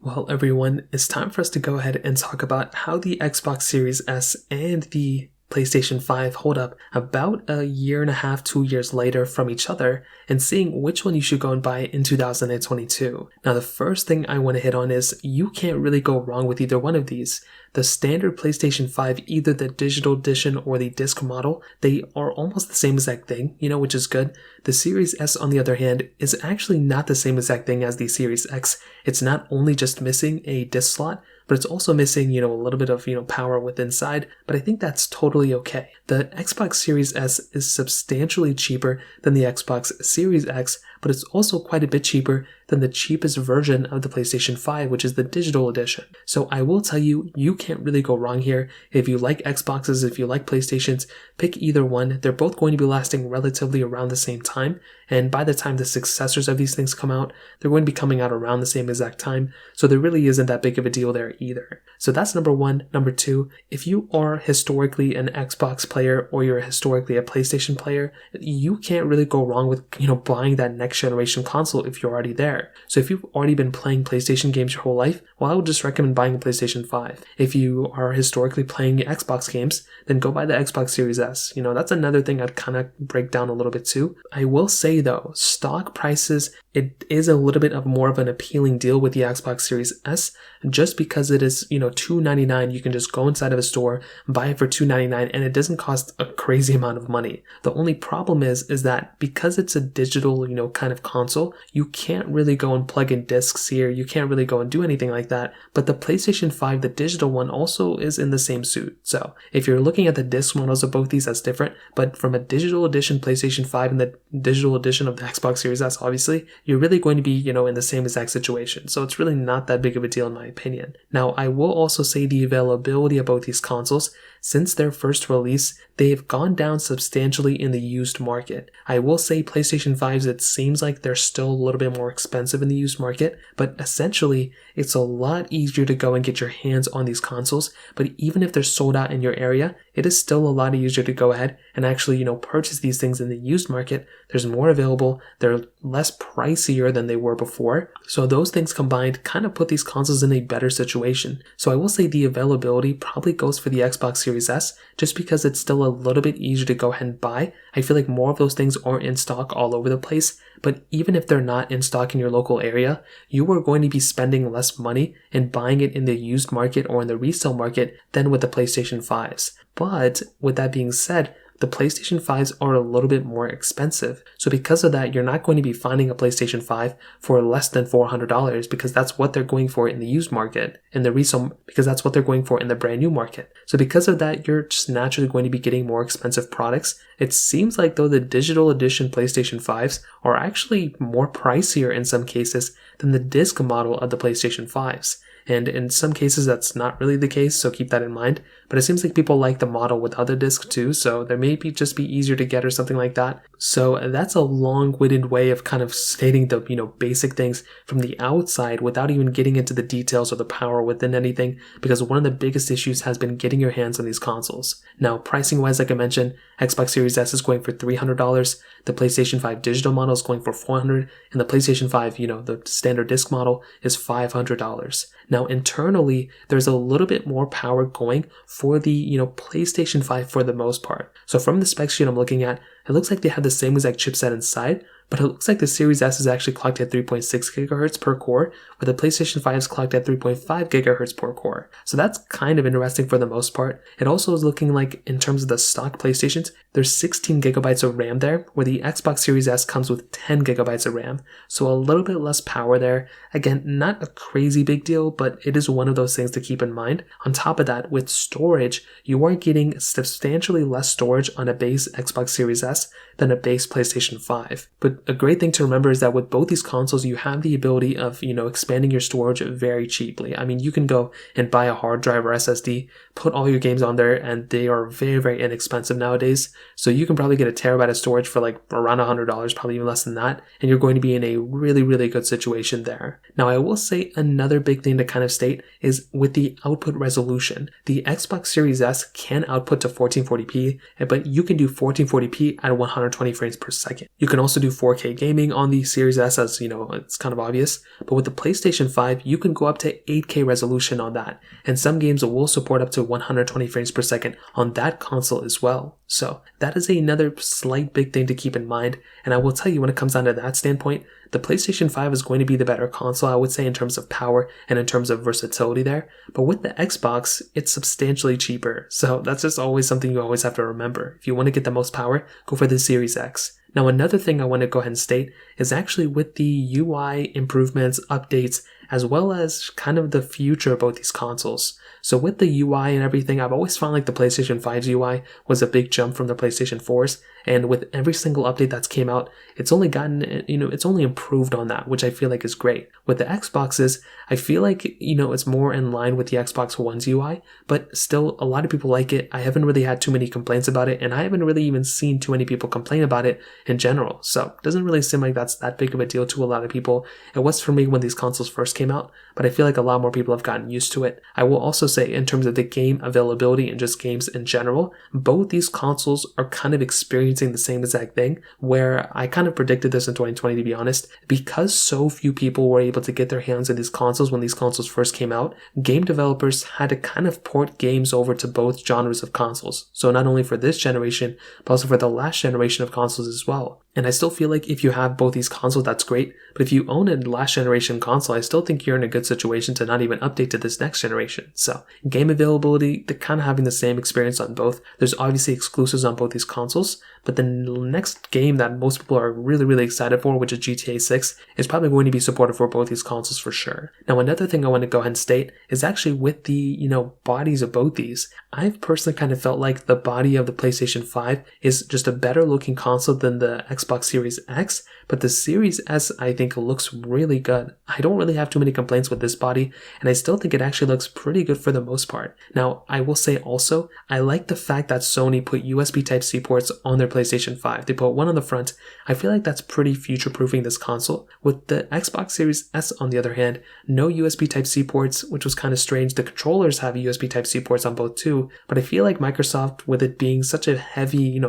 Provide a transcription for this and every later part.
Well, everyone, it's time for us to go ahead and talk about how the Xbox Series S and the PlayStation 5 hold up about a year and a half, 2 years later from each other, and seeing which one you should go and buy in 2022. Now, the first thing I want to hit on is you can't really go wrong with either one of these. The standard PlayStation 5, either the digital edition or the disc model, they are almost the same exact thing, which is good. The Series S, on the other hand, is actually not the same exact thing as the Series X. It's not only just missing a disc slot, but it's also missing, a little bit of, power with inside, but I think that's totally okay. The Xbox Series S is substantially cheaper than the Xbox Series X, but it's also quite a bit cheaper than the cheapest version of the PlayStation 5, which is the digital edition. So I will tell you, you can't really go wrong here. If you like Xboxes, if you like PlayStations, pick either one. They're both going to be lasting relatively around the same time, and by the time the successors of these things come out, they're going to be coming out around the same exact time, so there really isn't that big of a deal there either. So that's number one. Number two, if you are historically an Xbox player or you're historically a PlayStation player, you can't really go wrong with, buying that next generation console if you're already there. So if you've already been playing PlayStation games your whole life, well, I would just recommend buying a PlayStation 5. If you are historically playing Xbox games, then go buy the Xbox Series S. That's another thing I'd kind of break down a little bit too. I will say though, stock prices, it is a little bit of more of an appealing deal with the Xbox Series S, just because it is, $299. You can just go inside of a store, buy it for $299, and it doesn't cost a crazy amount of money. The only problem is that because it's a digital, kind of console, you can't really go and plug in discs here. You can't really go and do anything like that. But the PlayStation 5, the digital one, also is in the same suit. So if you're looking at the disc models of both these, that's different. But from a digital edition PlayStation 5 and the digital edition of the Xbox Series S, obviously, you're really going to be, in the same exact situation. So it's really not that big of a deal in my opinion. Now, I will also say the availability of both these consoles, since their first release, they've gone down substantially in the used market. I will say PlayStation 5s, it seems like they're still a little bit more expensive in the used market, but essentially, it's a lot easier to go and get your hands on these consoles. But even if they're sold out in your area, it is still a lot easier to go ahead and actually, purchase these things in the used market. There's more available. They're less pricier than they were before. So those things combined kind of put these consoles in a better situation. So I will say the availability probably goes for the Xbox Series S, just because it's still a little bit easier to go ahead and buy. I feel like more of those things aren't in stock all over the place, but even if they're not in stock in your local area, you are going to be spending less money and buying it in the used market or in the resale market than with the PlayStation 5s. But with that being said, the PlayStation 5s are a little bit more expensive. So because of that, you're not going to be finding a PlayStation 5 for less than $400 because that's what they're going for in the used market, in the resale, because that's what they're going for in the brand new market. So because of that, you're just naturally going to be getting more expensive products. It seems like though the digital edition PlayStation 5s are actually more pricier in some cases than the disc model of the PlayStation 5s. And in some cases, that's not really the case, so keep that in mind. But it seems like people like the model with other discs too, so they may just be easier to get or something like that. So that's a long-winded way of kind of stating the, basic things from the outside without even getting into the details or the power within anything, because one of the biggest issues has been getting your hands on these consoles. Now, pricing-wise, like I mentioned, Xbox Series S is going for $300, the PlayStation 5 digital model is going for $400, and the PlayStation 5, the standard disc model is $500. Now, internally, there's a little bit more power going for the, PlayStation 5 for the most part. So from the spec sheet I'm looking at, it looks like they have the same exact chipset inside, but it looks like the Series S is actually clocked at 3.6 gigahertz per core, where the PlayStation 5 is clocked at 3.5 gigahertz per core. So that's kind of interesting for the most part. It also is looking like, in terms of the stock PlayStations, there's 16 gigabytes of RAM there, where the Xbox Series S comes with 10 gigabytes of RAM. So a little bit less power there. Again, not a crazy big deal, but it is one of those things to keep in mind. On top of that, with storage, you are getting substantially less storage on a base Xbox Series S than a base PlayStation 5. But a great thing to remember is that with both these consoles, you have the ability of, expanding your storage very cheaply. I mean, you can go and buy a hard drive or SSD, put all your games on there, and they are very, very inexpensive nowadays. So you can probably get a terabyte of storage for like around $100, probably even less than that, and you're going to be in a really, really good situation there. Now, I will say another big thing to kind of state is with the output resolution. The Xbox Series S can output to 1440p, but you can do 1440p at 120 frames per second. You can also do 4K gaming on the Series S, as it's kind of obvious. But with the PlayStation 5, you can go up to 8K resolution on that. And some games will support up to 120 frames per second on that console as well. So that is another slight big thing to keep in mind. And I will tell you, when it comes down to that standpoint, the PlayStation 5 is going to be the better console, I would say, in terms of power and in terms of versatility there. But with the Xbox, it's substantially cheaper. So that's just always something you always have to remember. If you want to get the most power, go for the Series X. Now, another thing I want to go ahead and state is actually with the UI improvements, updates, as well as kind of the future of both these consoles. So with the UI and everything, I've always found like the PlayStation 5's UI was a big jump from the PlayStation 4's. And with every single update that's came out, it's only gotten, it's only improved on that, which I feel like is great. With the Xboxes, I feel like, it's more in line with the Xbox One's UI, but still a lot of people like it. I haven't really had too many complaints about it, and I haven't really even seen too many people complain about it in general. So it doesn't really seem like that's that big of a deal to a lot of people. It was for me when these consoles first came out, but I feel like a lot more people have gotten used to it. I will also say, in terms of the game availability and just games in general, both these consoles are kind of experiencing the same exact thing, where I kind of predicted this in 2020, to be honest. Because so few people were able to get their hands on these consoles when these consoles first came out, game developers had to kind of port games over to both genres of consoles. So not only for this generation, but also for the last generation of consoles as well. And I still feel like if you have both these consoles, that's great. But if you own a last generation console, I still think you're in a good situation to not even update to this next generation. So game availability, they're kind of having the same experience on both. There's obviously exclusives on both these consoles, but the next game that most people are really, really excited for, which is GTA 6, is probably going to be supported for both these consoles for sure. Now, another thing I want to go ahead and state is actually with the, bodies of both these, I've personally kind of felt like the body of the PlayStation 5 is just a better looking console than the Xbox Series X, but the Series S I think looks really good. I don't really have too many complaints with this body, and I still think it actually looks pretty good for the most part. Now, I will say also, I like the fact that Sony put USB Type-C ports on their PlayStation 5. They put one on the front. I feel like that's pretty future-proofing this console. With the Xbox Series S, on the other hand, no USB Type-C ports, which was kind of strange. The controllers have USB Type-C ports on both too, but I feel like Microsoft, with it being such a heavy,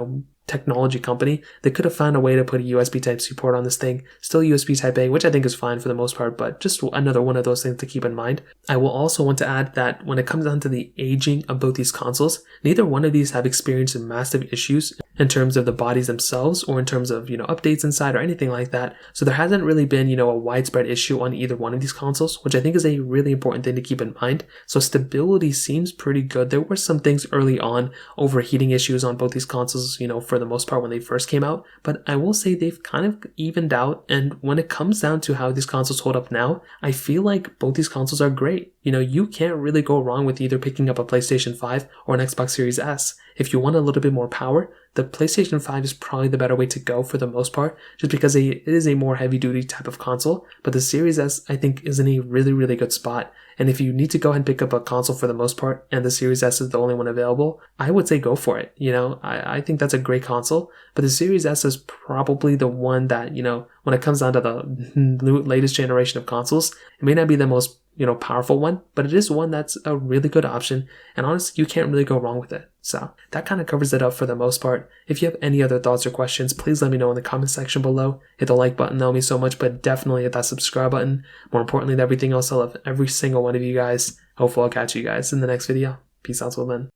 technology company, they could have found a way to put a USB Type-C port on this thing. Still USB Type-A, which I think is fine for the most part, but just another one of those things to keep in mind. I will also want to add that when it comes down to the aging of both these consoles, neither one of these have experienced massive issues in terms of the bodies themselves or in terms of, updates inside or anything like that. So there hasn't really been, a widespread issue on either one of these consoles, which I think is a really important thing to keep in mind. So stability seems pretty good. There were some things early on, overheating issues on both these consoles, for the most part when they first came out, but I will say they've kind of evened out. And when it comes down to how these consoles hold up now, I feel like both these consoles are great. You can't really go wrong with either picking up a PlayStation 5 or an Xbox Series S. If you want a little bit more power, the PlayStation 5 is probably the better way to go for the most part, just because it is a more heavy-duty type of console. But the Series S, I think, is in a really, really good spot. And if you need to go ahead and pick up a console for the most part, and the Series S is the only one available, I would say go for it. I think that's a great console. But the Series S is probably the one that, when it comes down to the latest generation of consoles, it may not be the most powerful one, but it is one that's a really good option, and honestly, you can't really go wrong with it. So that kind of covers it up for the most part. If you have any other thoughts or questions, please let me know in the comment section below. Hit the like button, that'll mean so much, but definitely hit that subscribe button. More importantly than everything else, I love every single one of you guys. Hopefully I'll catch you guys in the next video. Peace out till then.